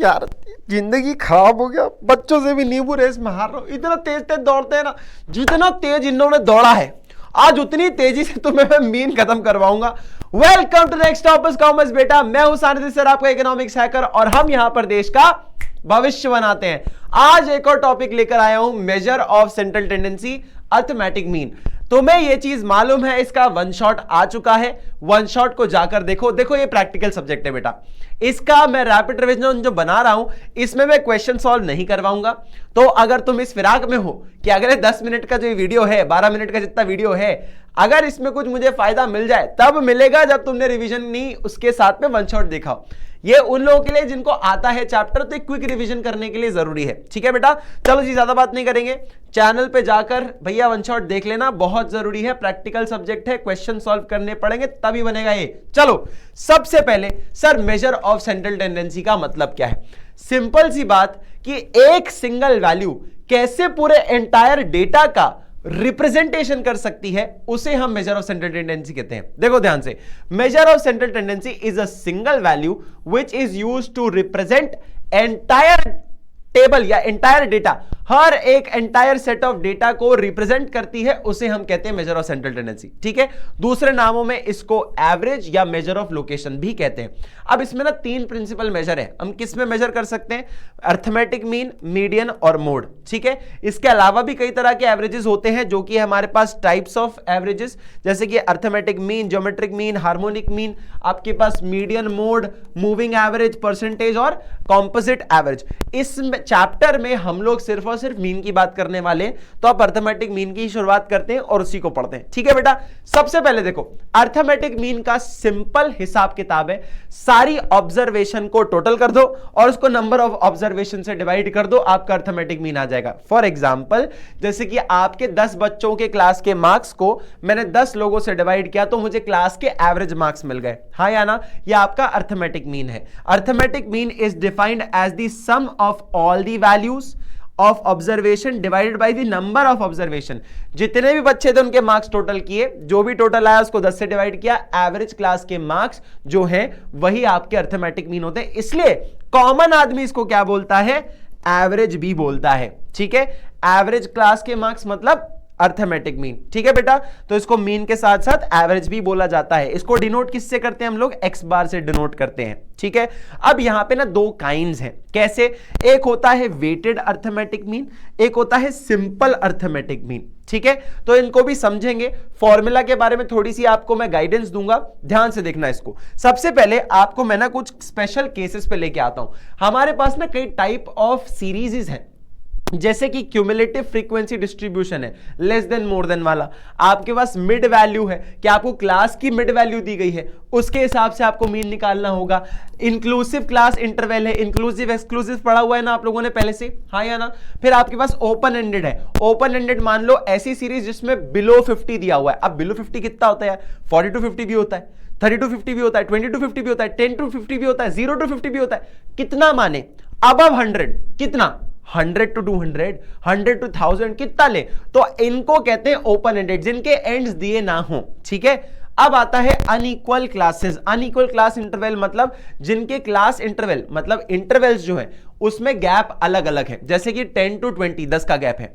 यार जिंदगी खराब हो गया, बच्चों से भी नींबू रेस में हार रहा हूं। इतना तेज तेज दौड़ते हैं ना, जितना तेज इन्होंने दौड़ा है आज उतनी तेजी से तुम्हें मैं मीन खत्म करवाऊंगा। Welcome to next topic commerce बेटा, मैं हूं सानिध्य सर, आपका इकोनॉमिक्स हैकर, और हम यहां पर देश का भविष्य बनाते हैं। आज एक और टॉपिक लेकर आया हूं, major of central tendency arithmetic mean. तुम्हें यह चीज मालूम है, इसका वन शॉट आ चुका है, वन शॉट को जाकर देखो ये प्रैक्टिकल सब्जेक्ट है बेटा। इसका मैं रैपिड रिवीजन जो बना रहा हूं इसमें मैं क्वेश्चन सॉल्व नहीं करवाऊंगा। तो अगर तुम इस फिराक में हो कि अगले 10 मिनट का जो वीडियो है, 12 मिनट का जितना वीडियो है, अगर इसमें कुछ मुझे फायदा मिल जाए तब मिलेगा जब तुमने रिवीजन नहीं उसके साथ में वन शॉट देखा। ये उन लोगों के लिए जिनको आता है चैप्टर, तो एक क्विक रिवीजन करने के लिए जरूरी है। ठीक है बेटा, चलो जी ज्यादा बात नहीं करेंगे, चैनल पे जाकर भैया वन शॉट देख लेना, बहुत जरूरी है, प्रैक्टिकल सब्जेक्ट है, क्वेश्चन सॉल्व करने पड़ेंगे तभी बनेगा ये। चलो सबसे पहले sir, major of central tendency का मतलब क्या है? सिंपल सी बात कि एक सिंगल वैल्यू कैसे पूरे एंटायर डेटा का रिप्रेजेंटेशन कर सकती है, उसे हम मेजर ऑफ सेंट्रल टेंडेंसी कहते हैं। देखो ध्यान से, measure of central tendency is a single value which is used to represent entire table या एंटायर डेटा, हर एक एंटायर सेट ऑफ डेटा को रिप्रेजेंट करती है, उसे हम कहते हैं मेजर ऑफ सेंट्रल टेंडेंसी। ठीक है, दूसरे नामों में इसको एवरेज या मेजर ऑफ लोकेशन भी कहते हैं। अब इसमें ना 3 प्रिंसिपल मेजर है, हम किस में मेजर कर सकते हैं? अर्थमेटिक मीन, मीडियन और मोड। ठीक है, इसके अलावा भी कई तरह के एवरेजेस होते हैं जो कि हमारे पास टाइप्स ऑफ एवरेजेस, जैसे कि arithmetic mean, geometric mean, harmonic mean, आपके पास median, mode, moving average, percentage और कॉम्पोजिट एवरेज। इस चैप्टर में हम लोग सिर्फ और सिर्फ मीन की बात करने वाले, तो आप अर्थमेटिक मीन की शुरुआत करते हैं और उसी को पढ़ते हैं। ठीक है बेटा, सबसे पहले देखो अर्थमेटिक मीन का सिंपल हिसाब किताब है, सारी ऑब्जर्वेशन को टोटल कर दो और उसको नंबर ऑफ ऑब्जर्वेशन से डिवाइड कर दो, आपका अर्थमेटिक मीन आ जाएगा। फॉर एग्जांपल, जैसे कि आपके 10 बच्चों के क्लास के मार्क्स को मैंने 10 लोगों से डिवाइड किया तो मुझे क्लास के एवरेज मार्क्स मिल गए, हाँ या ना? यह आपका अर्थमेटिक मीन है। Arithmetic mean is defined as the sum of all the values of observation divided by the number of observation. जितने भी बच्चे थे उनके मार्क्स टोटल किए, जो भी टोटल आया उसको 10 से डिवाइड किया, एवरेज क्लास के मार्क्स जो है वही आपके अर्थमेटिक मीन होते हैं। इसलिए कॉमन आदमी इसको क्या बोलता है? एवरेज भी बोलता है। ठीक है, एवरेज क्लास के मार्क्स मतलब अर्थमेटिक मीन। ठीक है बेटा, तो इसको मीन के साथ साथ एवरेज भी बोला जाता है। इसको डिनोट किससे करते हैं हम लोग? एक्स बार से डिनोट करते हैं। ठीक है, अब यहां पे ना 2 काइंड्स हैं। कैसे? एक होता है वेटेड अर्थमेटिक मीन, एक होता है सिंपल अर्थमेटिक मीन। ठीक है, तो इनको भी समझेंगे, फॉर्मूला के बारे में थोड़ी सी आपको मैं गाइडेंस दूंगा, ध्यान से देखना इसको। सबसे पहले आपको मैं ना कुछ स्पेशल केसेस पे लेके आता हूं। हमारे पास ना कई टाइप ऑफ सीरीज हैं, जैसे कि क्यूमुलेटिव फ्रीक्वेंसी डिस्ट्रीब्यूशन है, लेस देन मोर देन वाला। आपके पास मिड वैल्यू है कि आपको क्लास की मिड वैल्यू दी गई है, उसके हिसाब से आपको मीन निकालना होगा। इंक्लूसिव क्लास इंटरवल है, इंक्लूसिव एक्सक्लूसिव पढ़ा हुआ है ना आप लोगों ने पहले से, हाँ या ना? फिर आपके पास ओपन एंडेड है। ओपन एंडेड मान लो ऐसी सीरीज जिसमें बिलो 50 दिया हुआ है। अब बिलो 50 कितना होता है? 40 to 50 भी होता है, 30 to 50 भी होता है, 20 to 50 भी होता है, 10 to 50 भी होता है, 0 to 50 भी होता है। कितना माने? अबव 100 कितना? 100 to 200, 100 to 1000 कितना ले? तो इनको कहते हैं ओपन एंडेड, जिनके एंड्स दिए ना हो। ठीक है, अब आता है unequal classes. Unequal class interval मतलब जिनके क्लास इंटरवल मतलब इंटरवल्स जो है उसमें गैप अलग अलग है, जैसे कि 10 to 20 10 का गैप है,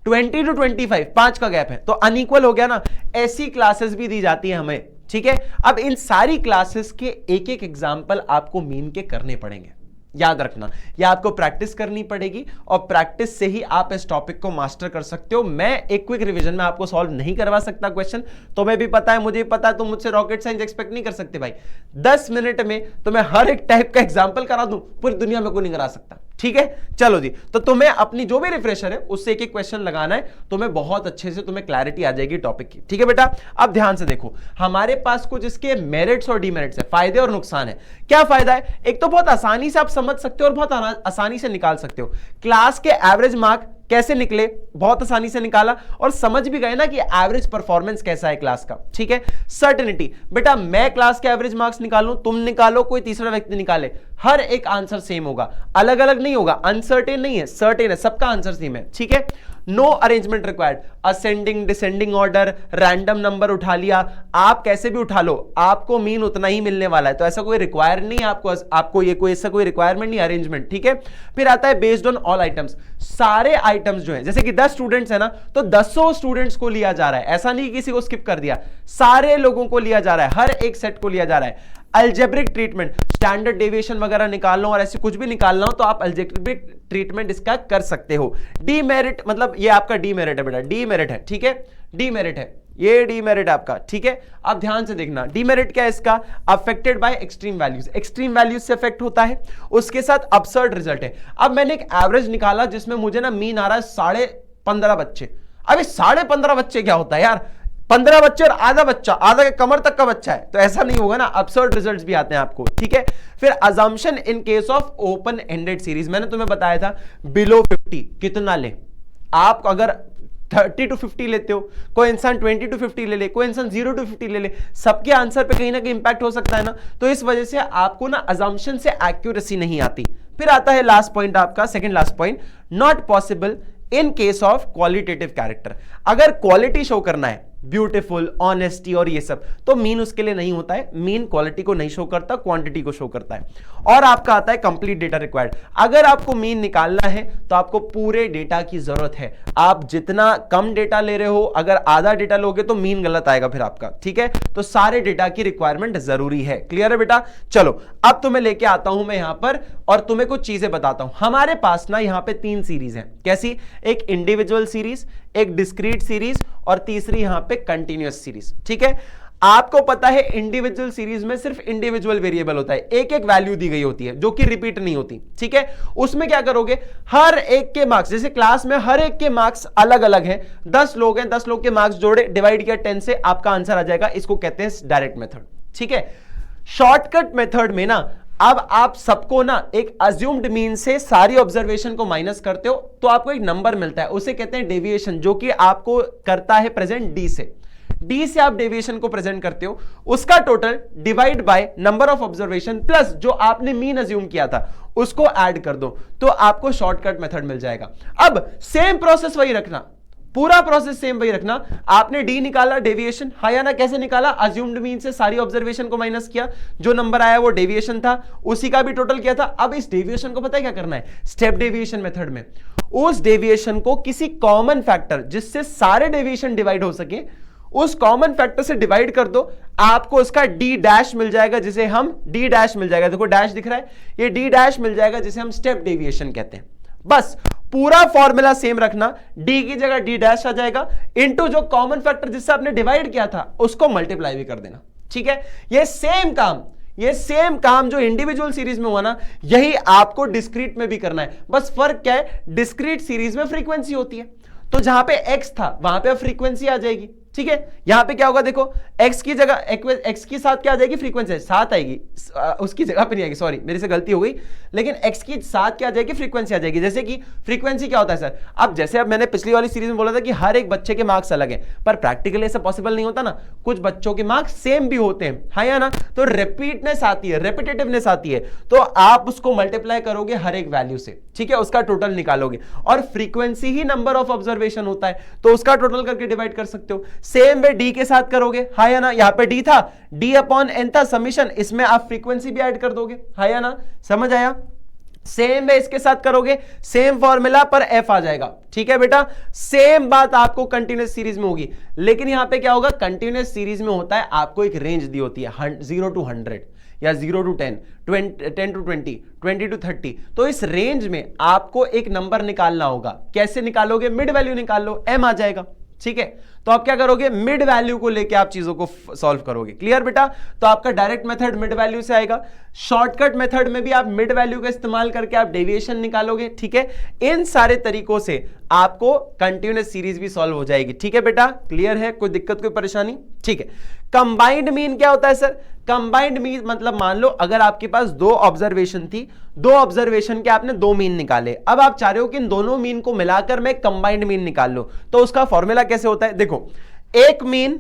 20 to 25 5 का गैप है, तो अनइक्वल हो गया ना। ऐसी क्लासेस भी दी जाती है हमें। ठीक है, अब इन सारी क्लासेस के एक एक एग्जाम्पल आपको मीन के करने पड़ेंगे, याद रखना, यह आपको प्रैक्टिस करनी पड़ेगी और प्रैक्टिस से ही आप इस टॉपिक को मास्टर कर सकते हो। मैं एक क्विक रिवीजन में आपको सॉल्व नहीं करवा सकता क्वेश्चन, तुम्हें भी पता है, मुझे भी पता है, तुम मुझसे रॉकेट साइंस एक्सपेक्ट नहीं कर सकते भाई। 10 मिनट में तो मैं हर एक टाइप का एग्जांपल करा दूं, पूरी दुनिया में कोई नहीं करा सकता। ठीक है, चलो जी, तो तुम्हें अपनी जो भी रिफ्रेशर है उससे एक एक क्वेश्चन लगाना है, तुम्हें बहुत अच्छे से तुम्हें क्लैरिटी आ जाएगी टॉपिक की। ठीक है बेटा, अब ध्यान से देखो, हमारे पास कुछ इसके मेरिट्स और डीमेरिट्स है, फायदे और नुकसान है। क्या फायदा है? एक तो बहुत आसानी से आप समझ सकते हो और बहुत आसानी से निकाल सकते हो। क्लास के एवरेज मार्क कैसे निकले? बहुत आसानी से निकाला और समझ भी गए ना कि एवरेज परफॉर्मेंस कैसा है क्लास का। ठीक है, सर्टेनिटी, बेटा मैं क्लास के एवरेज मार्क्स निकालूं, तुम निकालो, कोई तीसरा व्यक्ति निकाले, हर एक आंसर सेम होगा, अलग अलग नहीं होगा, अनसर्टेन नहीं है, सर्टेन है, सबका आंसर सेम है। ठीक है, no arrangement required, ascending descending order, random number उठा लिया, आप कैसे भी उठा लो, आपको मीन उतना ही मिलने वाला है, तो ऐसा कोई रिक्वायर नहीं है आपको ये कोई ऐसा कोई रिक्वायरमेंट नहीं अरेंजमेट, ठीक है। फिर आता है बेस्ड ऑन ऑल आइटम्स, सारे आइटम्स जो है, जैसे कि 10 स्टूडेंट्स है ना, तो 10 स्टूडेंट्स को लिया जा रहा है, ऐसा नहीं किसी को स्किप कर दिया, सारे लोगों को लिया जा रहा है, हर एक सेट को लिया जा रहा है। अल्जेब्रिक ट्रीटमेंट, स्टैंडर्ड डेविएशन वगैरह निकालना और ऐसे कुछ भी निकालना हो तो आप अल्जेब्रिक ट्रीटमेंट इसका कर सकते हो। डीमेरिट मतलब ये आपका डीमेरिट है बेटा, डीमेरिट है, ठीक है, डीमेरिट है, ये डीमेरिट आपका, ठीक है। अब ध्यान से देखना, डीमेरिट क्या है इसका, affected by extreme values, extreme values से अफेक्ट होता है, उसके साथ अपसर्ड रिजल्ट है। अब मैंने एक एवरेज निकाला जिसमें मुझे ना मीन आ रहा है 15.5 बच्चे। अभी 15.5 बच्चे क्या होता है यार, 15 बच्चे और आधा बच्चा, आधा के कमर तक का बच्चा है, तो ऐसा नहीं होगा ना, अपसर्ड रिजल्ट्स भी आते हैं आपको, ठीक है। फिर assumption in case of open ended series, मैंने तुम्हें बताया था बिलो 50 कितना ले, आप अगर 30 to 50 लेते हो, कोई इंसान 20 to 50 ले ले, कोई इंसान 0 to 50 ले ले, सबके आंसर पे कहीं ना कहीं इंपैक्ट हो सकता है ना, तो इस वजह से आपको ना अजम्पशन से एक्यूरेसी नहीं आती। फिर आता है लास्ट पॉइंट आपका, second last point, not possible in case of qualitative character, अगर क्वालिटी शो करना है, ब्यूटीफुल, ऑनेस्टी और ये सब, तो मीन उसके लिए नहीं होता है, मीन क्वालिटी को नहीं शो करता, क्वांटिटी को शो करता है। और आपका आता है कंप्लीट डेटा रिक्वायर्ड, अगर आपको मीन निकालना है तो आपको पूरे डेटा की जरूरत है, आप जितना कम डेटा ले रहे हो, अगर आधा डेटा लोगे तो मीन गलत आएगा फिर आपका, ठीक है। तो सारे डेटा की रिक्वायरमेंट जरूरी है, क्लियर है बेटा। चलो अब तुम्हें लेके आता हूं मैं यहां पर और तुम्हें कुछ चीजें बताता हूं। हमारे पास ना यहां पे 3 सीरीज हैं, कैसी, एक इंडिविजुअल सीरीज, एक डिस्क्रीट सीरीज और तीसरी यहां पे कंटीन्यूअस सीरीज, ठीक है। आपको पता है इंडिविजुअल सीरीज में सिर्फ इंडिविजुअल वेरिएबल होता है, एक एक वैल्यू दी गई होती है जो कि रिपीट नहीं होती, ठीक है। उसमें क्या करोगे, हर एक के मार्क्स, जैसे क्लास में हर एक के मार्क्स अलग अलग हैं, 10 लोग हैं, 10 लोग के मार्क्स जोड़े, डिवाइड किया 10 से, आपका आंसर आ जाएगा, इसको कहते हैं डायरेक्ट मेथड, ठीक है। शॉर्टकट मेथड में ना अब आप सबको ना एक अज्यूम्ड मीन से सारी ऑब्जर्वेशन को माइनस करते हो तो आपको एक नंबर मिलता है, उसे कहते हैं डेविएशन, जो कि आपको करता है प्रेजेंट डी से, डी से आप डेविएशन को प्रेजेंट करते हो, उसका total divide by number of observation plus जो आपने मीन अज्यूम किया था उसको ऐड कर दो, तो आपको शॉर्टकट मेथड मिल जाएगा। अब सेम प्रोसेस वही रखना, पूरा प्रोसेस सेम वही रखना, आपने डी निकाला डेविएशन, हाँ या ना, कैसे निकाला, अज्यूम्ड मीन से सारी ऑब्जर्वेशन को माइनस किया, जो नंबर आया वो डेविएशन था, उसी का भी टोटल किया था। अब इस डेविएशन को पता है क्या करना है, स्टेप डेविएशन मेथड में उस डेविएशन को किसी कॉमन फैक्टर जिससे सारे डेविएशन डिवाइड हो सके, उस कॉमन फैक्टर से डिवाइड कर दो, आपको उसका डी डैश मिल जाएगा, जिसे हम डी डैश मिल जाएगा, देखो डैश दिख रहा है, ये डी डैश मिल जाएगा जिसे हम स्टेप डेविएशन कहते हैं। बस पूरा फॉर्मूला सेम रखना, डी की जगह डी डैश आ जाएगा, इनटू जो कॉमन फैक्टर जिससे आपने डिवाइड किया था उसको मल्टीप्लाई भी कर देना, ठीक है। ये सेम काम जो इंडिविजुअल सीरीज में हुआ ना, यही आपको डिस्क्रीट में भी करना है। बस फर्क क्या है, डिस्क्रीट सीरीज में फ्रीक्वेंसी होती है, तो जहां पे एक्स था वहां पे फ्रीक्वेंसी आ जाएगी, ठीक है। यहां पे क्या होगा, देखो x की जगह x के साथ क्या आ जाएगी, फ्रीक्वेंसी 7 आएगी, उसकी जगह पे नहीं आएगी, सॉरी मेरे से गलती हो गई, लेकिन x की साथ क्या आ जाएगी, फ्रीक्वेंसी आ जाएगी। जैसे कि फ्रीक्वेंसी क्या होता है सर, अब जैसे अब मैंने पिछली वाली सीरीज में बोला था कि हर एक बच्चे के मार्क्स अलग हैं, पर प्रैक्टिकली ऐसा पॉसिबल नहीं होता ना, कुछ बच्चों के मार्क्स सेम भी होते हैं, हाँ या ना, तो रिपीटनेस आती है, रेपिटेटिवनेस आती है, तो आप उसको मल्टीप्लाई करोगे हर एक वैल्यू से, ठीक है, उसका टोटल निकालोगे, और frequency he number of observation होता है, तो उसका टोटल करके डिवाइड कर सकते हो। सेम वे डी के साथ करोगे, हाँ या ना, यहां पे डी था, डी अपॉन एन था समीशन, इसमें आप फ्रीक्वेंसी भी ऐड कर दोगे, हाँ या ना, समझ आया। सेम वे इसके साथ करोगे, सेम फॉर्मूला पर एफ आ जाएगा, ठीक है बेटा। सेम बात आपको कंटीन्यूअस सीरीज में होगी, लेकिन यहां पे क्या होगा, कंटीन्यूअस सीरीज में होता है आपको एक रेंज दी होती है 0 to 100 या 0 to 10, 10 to 20, 20 to 30, तो इस रेंज में आपको एक नंबर निकालना होगा। कैसे निकालोगे, मिड वैल्यू निकाल लो, एम आ जाएगा, ठीक है। तो आप क्या करोगे, मिड वैल्यू को लेके आप चीजों को सॉल्व करोगे, क्लियर बेटा। तो आपका डायरेक्ट मेथड मिड वैल्यू से आएगा, शॉर्टकट मेथड में भी आप मिड वैल्यू का इस्तेमाल करके आप डेविएशन निकालोगे, ठीक है। इन सारे तरीकों से आपको कंटीन्यूअस सीरीज भी सॉल्व हो जाएगी, ठीक है बेटा, क्लियर है, कोई दिक्कत कोई परेशानी, ठीक है। कंबाइंड मीन क्या होता है सर, कंबाइंड मीन मतलब मान लो अगर आपके पास 2 ऑब्जर्वेशन थी, 2 ऑब्जर्वेशन के आपने 2 मीन निकाले, अब आप चाह रहे हो कि इन दोनों मीन को मिलाकर मैं कंबाइंड मीन निकाल लो, तो उसका फॉर्मूला कैसे होता है, देखो एक मीन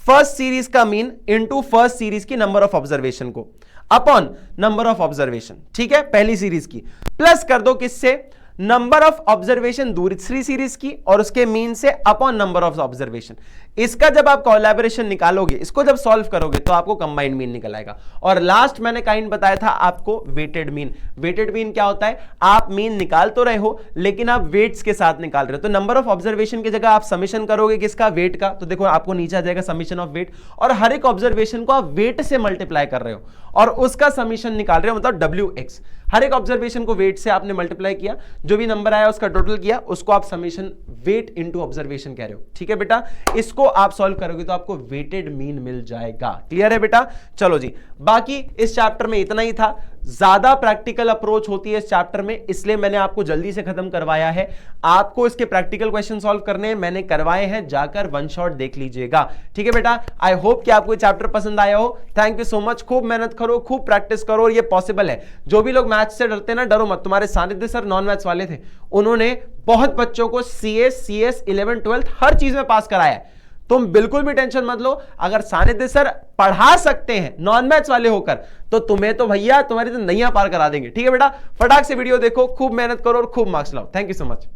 फर्स्ट सीरीज का मीन इनटू फर्स्ट सीरीज की नंबर ऑफ ऑब्जर्वेशन को अपॉन नंबर ऑफ ऑब्जर्वेशन, ठीक है, पहली सीरीज की, प्लस कर दो किससे, नंबर ऑफ ऑब्जर्वेशन दूसरी सीरीज की और उसके मीन से अपॉन नंबर ऑफ ऑब्जर्वेशन। इसका जब आप कोलैबोरेशन निकालोगे, इसको जब सॉल्व करोगे तो आपको कंबाइंड मीन निकल आएगा। और लास्ट मैंने काइंड बताया था आपको वेटेड मीन। वेटेड मीन क्या होता है, आप मीन निकाल तो रहे हो लेकिन आप वेट्स के साथ निकाल रहे हो। तो नंबर ऑफ ऑब्जर्वेशन की जगह आप समेशन करोगे किसका, वेट का, तो देखो आपको नीचे आ जाएगा समेशन ऑफ वेट, और हर एक ऑब्जर्वेशन को आप वेट से मल्टीप्लाई कर रहे हो और उसका समेशन निकाल रहे हो, मतलब WX। हर एक ऑब्जर्वेशन को वेट से आपने मल्टीप्लाई किया, जो भी नंबर आया उसका टोटल किया, उसको आप समेशन वेट इनटू ऑब्जर्वेशन कह रहे हो। ठीक है बेटा, इसको आप सॉल्व करोगे तो आपको वेटेड मीन मिल जाएगा। क्लियर है बेटा? चलो जी, बाकी इस चैप्टर में इतना ही था। ज्यादा प्रैक्टिकल अप्रोच होती है इस चैप्टर में, इसलिए मैंने आपको जल्दी से खत्म करवाया है। आपको इसके प्रैक्टिकल क्वेश्चन सॉल्व करने हैं, मैंने करवाए हैं, जाकर वन शॉट देख लीजिएगा। ठीक है बेटा, आई होप कि आपको ये चैप्टर पसंद आया हो। Thank you so much. खूब मेहनत करो, खूब प्रैक्टिस करो, और ये पॉसिबल है। जो भी लोग मैथ्स से डरते हैं ना, डरो मत। तुम्हारे सानिध्य सर नॉन मैथ्स वाले थे, उन्होंने बहुत बच्चों को CS 11 12 हर चीज में पास कराया है। तुम बिल्कुल भी टेंशन मत लो। अगर सानिध्य सर पढ़ा सकते हैं नॉन मैथ्स वाले होकर, तो तुम्हें तो भैया तुम्हारी तो नैया पार करा देंगे। ठीक है बेटा, फटाक से वीडियो देखो, खूब मेहनत करो और खूब मार्क्स लाओ। Thank you so much.